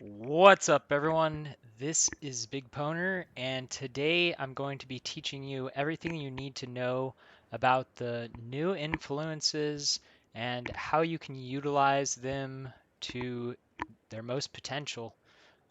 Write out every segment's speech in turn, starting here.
What's up, everyone? This is BigPowner, and today I'm going to be teaching you everything you need to know about the new influences and how you can utilize them to their most potential.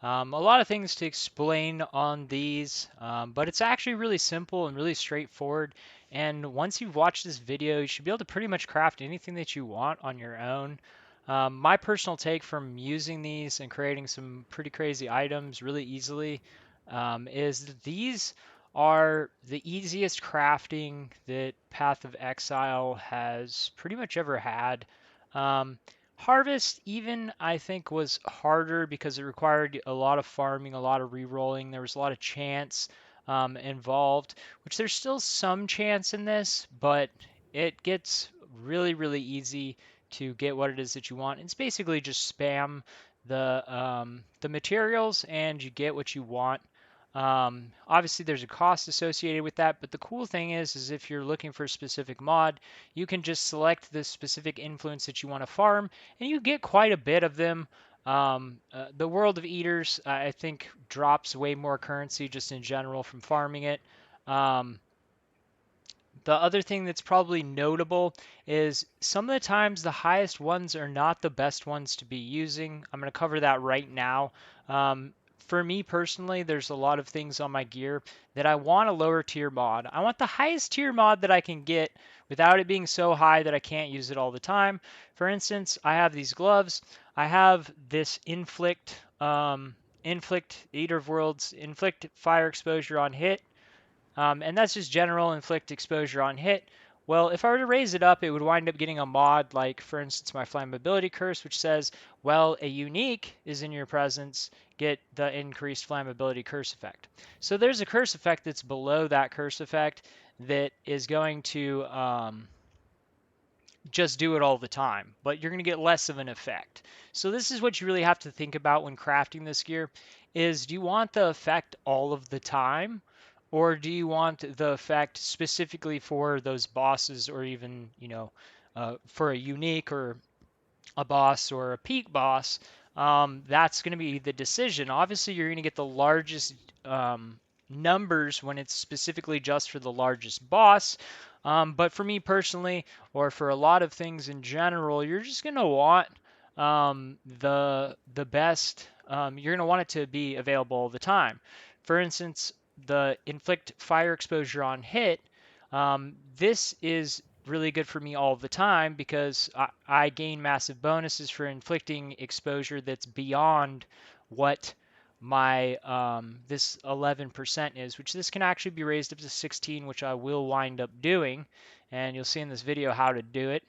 A lot of things to explain on these, but it's actually really simple and really straightforward. And once you've watched this video, you should be able to pretty much craft anything that you want on your own. My personal take from using these and creating some pretty crazy items really easily is that these are the easiest crafting that Path of Exile has pretty much ever had. Um, Harvest even I think was harder because it required a lot of farming, a lot of re-rolling. There was a lot of chance involved, which there's still some chance in this, but it gets really easy to get what it is that you want. It's basically just spam the materials and you get what you want. Obviously, there's a cost associated with that, but the cool thing is if you're looking for a specific mod, you can just select the specific influence that you want to farm, and you get quite a bit of them. The World of Eaters, I think, drops way more currency just in general from farming it. Um, the other thing that's probably notable is some of the times the highest ones are not the best ones to be using. I'm going to cover that right now. Um, for me personally, there's a lot of things on my gear that I want a lower tier mod. I want the highest tier mod that I can get without it being so high that I can't use it all the time. For instance, I have these gloves. I have this inflict Eater of Worlds, inflict fire exposure on hit. And that's just general inflict exposure on hit. Well, if I were to raise it up, it would wind up getting a mod like, for instance, my flammability curse, which says, well, a unique is in your presence, get the increased flammability curse effect. So there's a curse effect that's below that curse effect that is going to just do it all the time, but you're going to get less of an effect. So this is what you really have to think about when crafting this gear is do you want the effect all of the time or do you want the effect specifically for those bosses or even, for a unique or a boss or a peak boss? That's going to be the decision. Obviously, you're going to get the largest numbers when it's specifically just for the largest boss. But for me personally, or for a lot of things in general, you're just going to want the best. You're going to want it to be available all the time. For instance, the inflict fire exposure on hit. This is really good for me all the time because I gain massive bonuses for inflicting exposure that's beyond what my this 11% is, which this can actually be raised up to 16, which I will wind up doing, and you'll see in this video how to do it.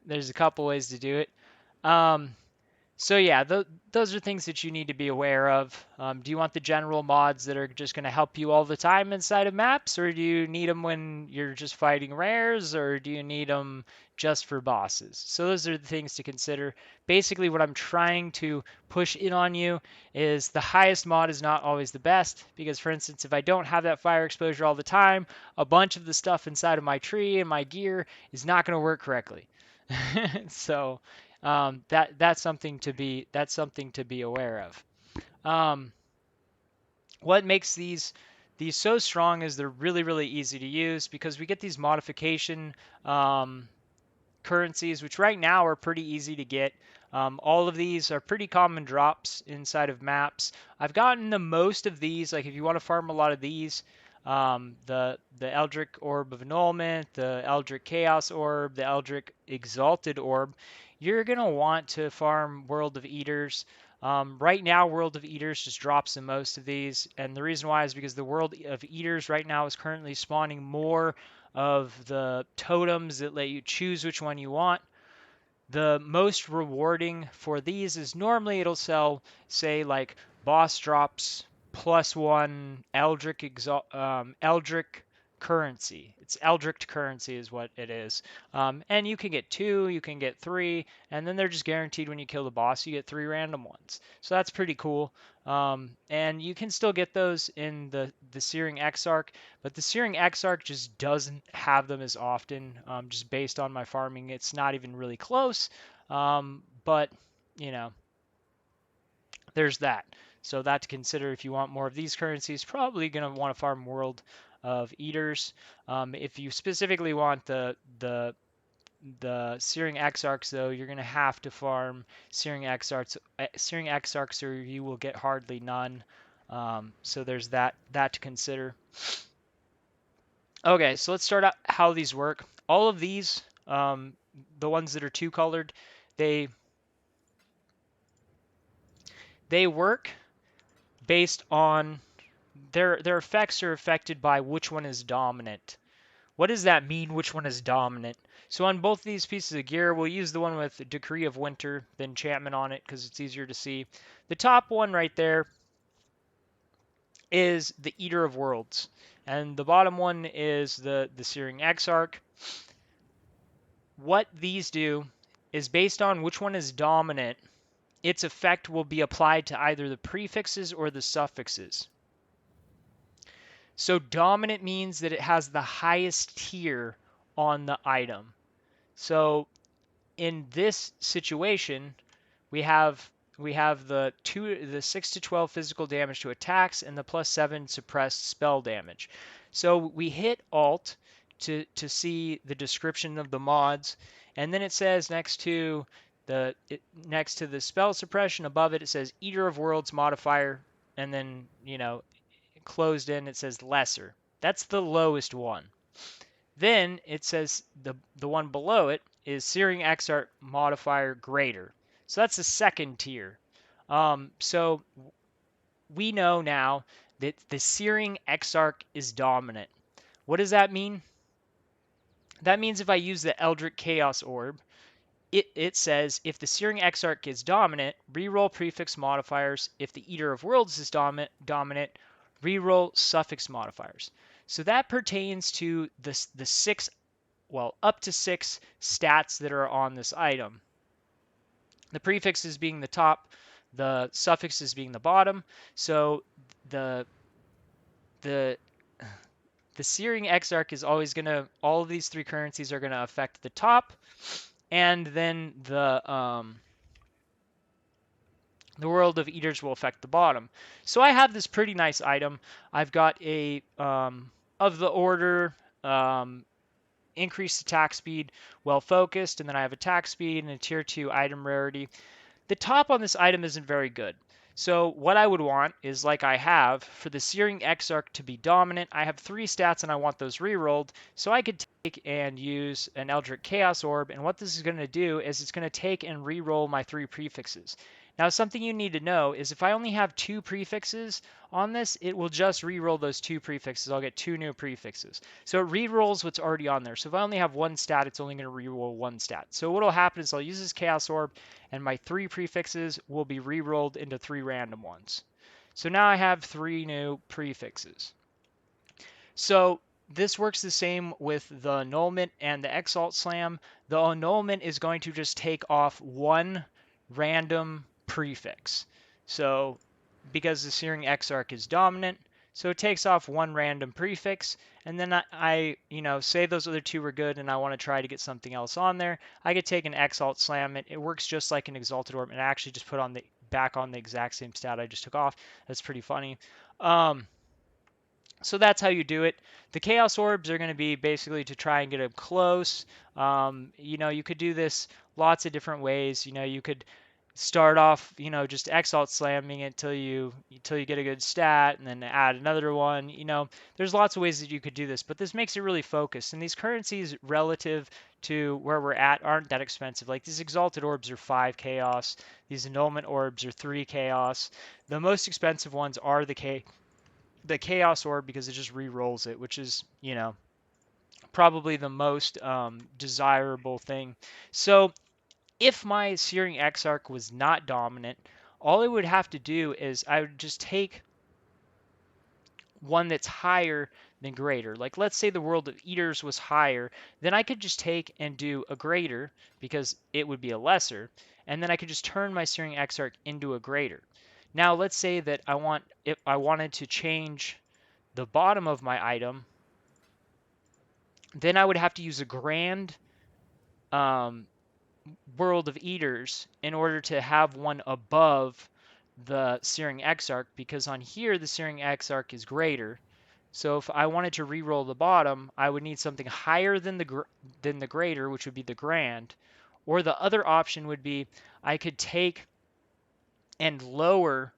There's a couple ways to do it. Um, so yeah, those are things that you need to be aware of. Do you want the general mods that are just going to help you all the time inside of maps, or do you need them when you're just fighting rares, or do you need them just for bosses? So those are the things to consider. Basically, what I'm trying to push in on you is the highest mod is not always the best, because for instance, if I don't have that fire exposure all the time, a bunch of the stuff inside of my tree and my gear is not going to work correctly. So that's something to be aware of. Um, what makes these so strong is they're really easy to use because we get these modification um, currencies, which right now are pretty easy to get. All of these are pretty common drops inside of maps. I've gotten the most of these. Like if you want to farm a lot of these, the Eldritch Orb of Annulment, the Eldritch Chaos Orb, the Eldritch Exalted Orb, you're gonna want to farm World of Eaters. Right now, World of Eaters just drops the most of these, and the reason why is because the World of Eaters right now is currently spawning more of the totems that let you choose which one you want. The most rewarding for these is normally it'll sell, say, like boss drops +1 Eldritch currency. It's Eldritch currency is what it is. And you can get 2, you can get 3, and then they're just guaranteed when you kill the boss, you get 3 random ones. So that's pretty cool. And you can still get those in the Searing Exarch, but the Searing Exarch just doesn't have them as often, just based on my farming. It's not even really close. But, you know, there's that. So that to consider if you want more of these currencies, probably going to want to farm World of Eaters. If you specifically want the Searing Exarchs, though, you're going to have to farm Searing Exarchs, or you will get hardly none. So there's that to consider. Okay, so let's start out how these work. All of these, the ones that are two colored, they they work based on their effects are affected by which one is dominant. What does that mean, which one is dominant? So on both these pieces of gear, we'll use the one with Decree of Winter, the enchantment on it, because it's easier to see. The top one right there is the Eater of Worlds, and the bottom one is the Searing Exarch. What these do is based on which one is dominant, its effect will be applied to either the prefixes or the suffixes. So dominant means that it has the highest tier on the item. So in this situation, we have the 6 to 12 physical damage to attacks and the +7 suppressed spell damage. So we hit Alt to see the description of the mods, and then it says next to the spell suppression above it, it says Eater of Worlds modifier, and then closed in it says lesser. That's the lowest one. Then it says the one below it is Searing Exarch modifier greater. So that's the second tier. So we know now that the Searing Exarch is dominant. What does that mean? That means if I use the Eldritch Chaos Orb, it says if the Searing Exarch is dominant, reroll prefix modifiers. If the Eater of Worlds is dominant, reroll suffix modifiers. So that pertains to the six, well, up to 6 stats that are on this item. The prefixes being the top, the suffixes being the bottom. So the the the Searing Exarch is always all of these three currencies are gonna affect the top, and then the World of Eaters will affect the bottom. So I have this pretty nice item. I've got a of the order, increased attack speed, well focused, and then I have attack speed and a tier 2 item rarity. The top on this item isn't very good. So what I would want is, like I have, for the Searing Exarch to be dominant, I have 3 stats and I want those rerolled. So I could take and use an Eldritch Chaos Orb, and what this is going to do is it's going to take and reroll my 3 prefixes. Now something you need to know is if I only have 2 prefixes on this, it will just reroll those 2 prefixes. I'll get 2 new prefixes. So it rerolls what's already on there. So if I only have 1 stat, it's only going to reroll 1 stat. So what will happen is I'll use this Chaos Orb, and my 3 prefixes will be rerolled into 3 random ones. So now I have 3 new prefixes. So this works the same with the annulment and the Exalt Slam. The annulment is going to just take off 1 random prefix. So because the Searing Exarch is dominant, so it takes off 1 random prefix, and then I say those other 2 were good and I want to try to get something else on there. I could take an Exalt Slam. It works just like an Exalted Orb, and I actually just put on back on the exact same stat I just took off. That's pretty funny. So that's how you do it. The Chaos Orbs are going to be basically to try and get them close. You could do this lots of different ways. You could start off, just Exalt slamming it till you get a good stat, and then add another one. There's lots of ways that you could do this, but this makes it really focused. And these currencies, relative to where we're at, aren't that expensive. Like these Exalted Orbs are 5 Chaos. These Annulment Orbs are 3 Chaos. The most expensive ones are the Chaos Orb, because it just re-rolls it, which is, probably the most desirable thing. So if my Searing Exarch was not dominant, all I would have to do is I would just take one that's higher than greater. Like let's say the World of Eaters was higher, then I could just take and do a greater because it would be a lesser, and then I could just turn my Searing Exarch into a greater. Now let's say that if I wanted to change the bottom of my item, then I would have to use a grand World of Eaters in order to have one above the searing X arc, because on here the searing X arc is greater. So if I wanted to re-roll the bottom, I would need something higher than the greater, which would be the grand. Or the other option would be I could take and lower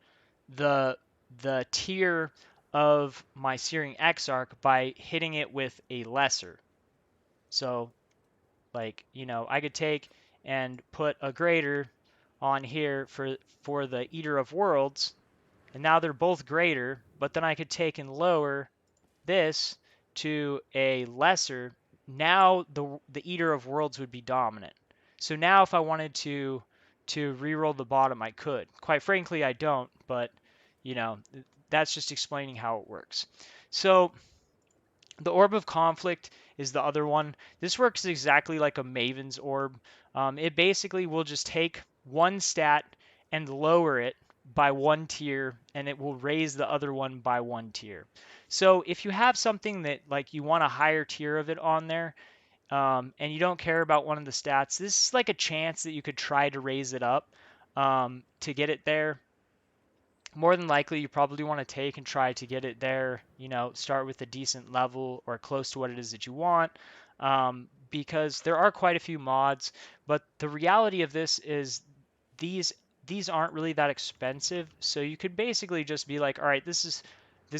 the the tier of my searing X arc by hitting it with a lesser. So like, I could take and put a greater on here for the Eater of Worlds, and now they're both greater, but then I could take and lower this to a lesser. Now the Eater of Worlds would be dominant. So now if I wanted to re-roll the bottom, I could. Quite frankly, I don't, but you know, that's just explaining how it works. So the Orb of Conflict is the other one. This works exactly like a Maven's Orb. It basically will just take one stat and lower it by one tier, and it will raise the other one by one tier. So if you have something that like you want a higher tier of it on there, and you don't care about one of the stats, this is like a chance that you could try to raise it up to get it there. More than likely, you probably want to take and try to get it there, start with a decent level or close to what it is that you want, because there are quite a few mods. But the reality of this is these these aren't really that expensive, so you could basically just be like, all right, this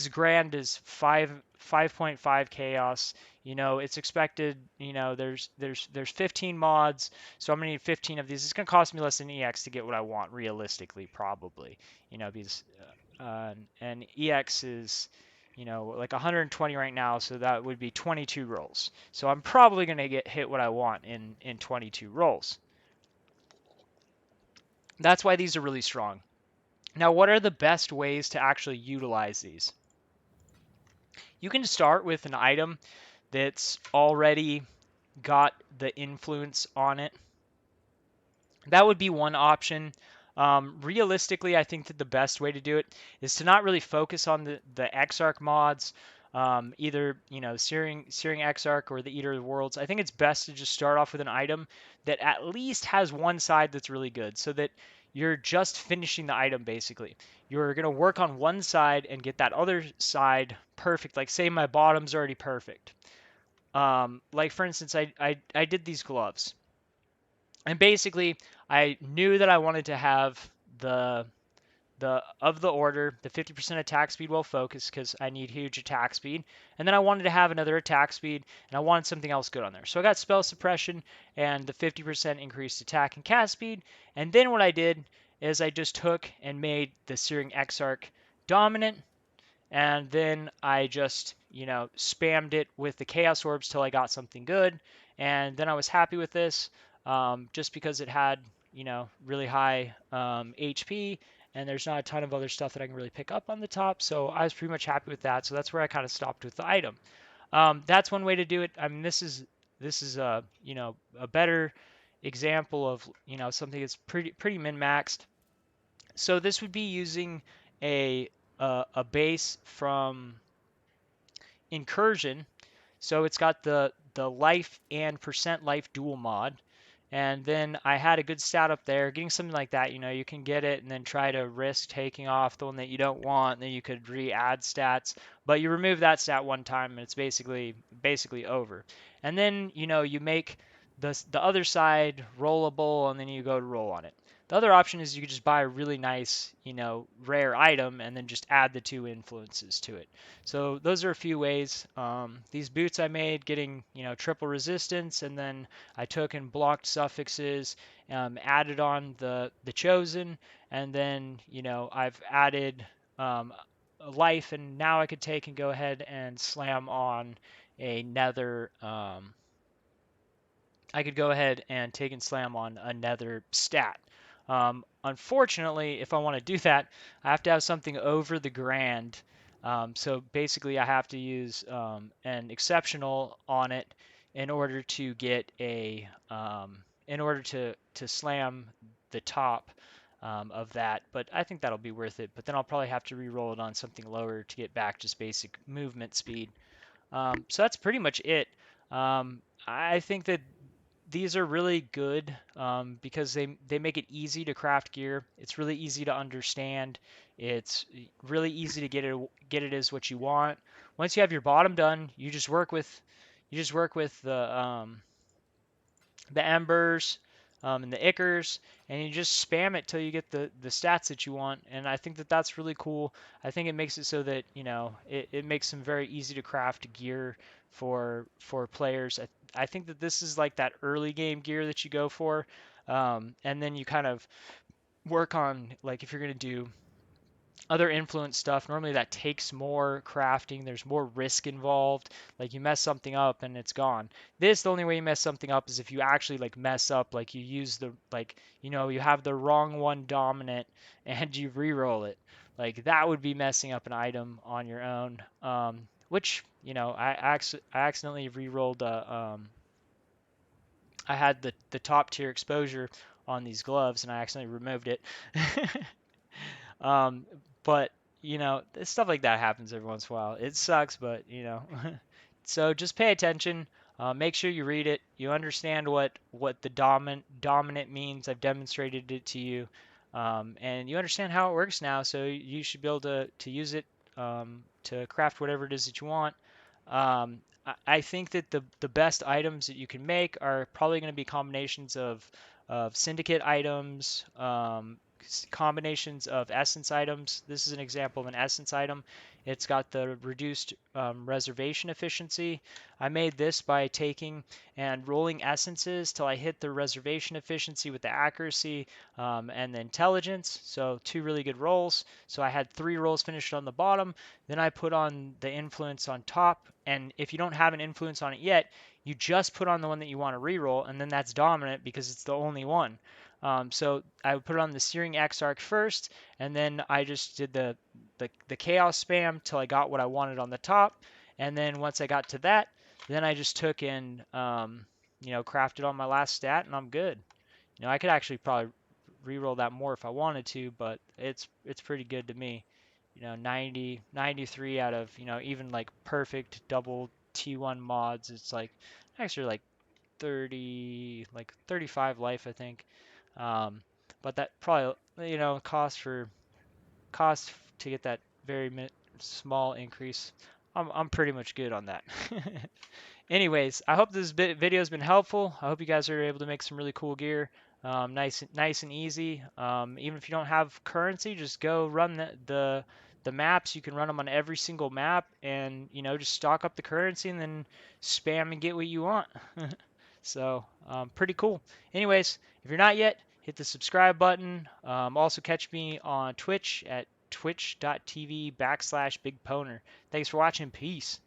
grand is 5.5 chaos. It's expected. There's 15 mods, so I'm gonna need 15 of these. It's gonna cost me less than EX to get what I want, realistically, probably. Because and EX is like 120 right now, so that would be 22 rolls. So I'm probably gonna get hit what I want in 22 rolls. That's why these are really strong. Now, what are the best ways to actually utilize these? You can start with an item that's already got the influence on it. That would be one option. Realistically, I think that the best way to do it is to not really focus on the Exarch mods, either Searing Exarch or the Eater of the Worlds. I think it's best to just start off with an item that at least has one side that's really good, so that you're just finishing the item basically. You're gonna work on one side and get that other side perfect. Like say my bottom's already perfect. Like for instance, I did these gloves. And basically, I knew that I wanted to have the of the order, the 50% attack speed while focused because I need huge attack speed. And then I wanted to have another attack speed and I wanted something else good on there. So I got spell suppression and the 50% increased attack and cast speed. And then what I did is I just took and made the Searing Exarch dominant, and then I just, spammed it with the Chaos Orbs till I got something good. And then I was happy with this just because it had, really high HP, and there's not a ton of other stuff that I can really pick up on the top. So I was pretty much happy with that. So that's where I kind of stopped with the item. That's one way to do it. I mean, this is a better example of something that's pretty min maxed. So this would be using a a base from Incursion. So it's got the life and percent life dual mod. And then I had a good stat up there. Getting something like that, you can get it and then try to risk taking off the one that you don't want. And then you could re-add stats, but you remove that stat one time and it's basically over. And then you make the other side rollable, and then you go to roll on it. The other option is you could just buy a really nice, rare item and then just add the two influences to it. So those are a few ways. These boots I made getting, triple resistance, and then I took and blocked suffixes, added on the chosen, and then, I've added a life, and now I could take and go ahead and slam on a nether. I could go ahead and take and slam on another stat. Unfortunately, if I want to do that, I have to have something over the grand. So basically, I have to use an exceptional on it in order to get in order to slam the top of that. But I think that'll be worth it. But then I'll probably have to re-roll it on something lower to get back just basic movement speed. So that's pretty much it. I think that these are really good because they make it easy to craft gear. It's really easy to understand. It's really easy to get it as what you want. Once you have your bottom done, you just work with the embers and the ichors, and you just spam it till you get the stats that you want. And I think that that's really cool. I think it makes it so that it makes them very easy to craft gear for players. I think that this is like that early game gear that you go for, and then you kind of work on, like, if you're gonna do other influence stuff, normally that takes more crafting. There's more risk involved. Like, you mess something up and it's gone. The only way you mess something up is if you actually like mess up, like you use you have the wrong one dominant and you re-roll it. Like, that would be messing up an item on your own. Which, I accidentally re-rolled I had the top tier exposure on these gloves and I accidentally removed it. Um, but stuff like that happens every once in a while. It sucks, but so just pay attention. Make sure you read it. You understand what the dominant means. I've demonstrated it to you, and you understand how it works now. So you should be able to use it to craft whatever it is that you want. I think that the best items that you can make are probably going to be combinations of syndicate items, combinations of essence items. This is an example of an essence item. It's got the reduced reservation efficiency. I made this by taking and rolling essences till I hit the reservation efficiency with the accuracy and the intelligence. So two really good rolls. So I had 3 rolls finished on the bottom. Then I put on the influence on top. And if you don't have an influence on it yet, you just put on the one that you want to reroll, and then that's dominant because it's the only one. So I would put it on the Searing Exarch first, and then I just did the Chaos spam till I got what I wanted on the top. And then once I got to that, then I just took and crafted on my last stat, and I'm good. I could actually probably re-roll that more if I wanted to, but it's pretty good to me. 90, 93 out of even like perfect double T1 mods. It's like actually like 35 life, I think. Um, but that probably, cost to get that very small increase. I'm pretty much good on that. Anyways, I hope this video has been helpful. I hope you guys are able to make some really cool gear. Nice and easy. Even if you don't have currency, just go run the maps. You can run them on every single map, and just stock up the currency and then spam and get what you want. So pretty cool. Anyways, if you're not yet, hit the subscribe button. Also catch me on Twitch at twitch.tv/BigPowner. Thanks for watching. Peace.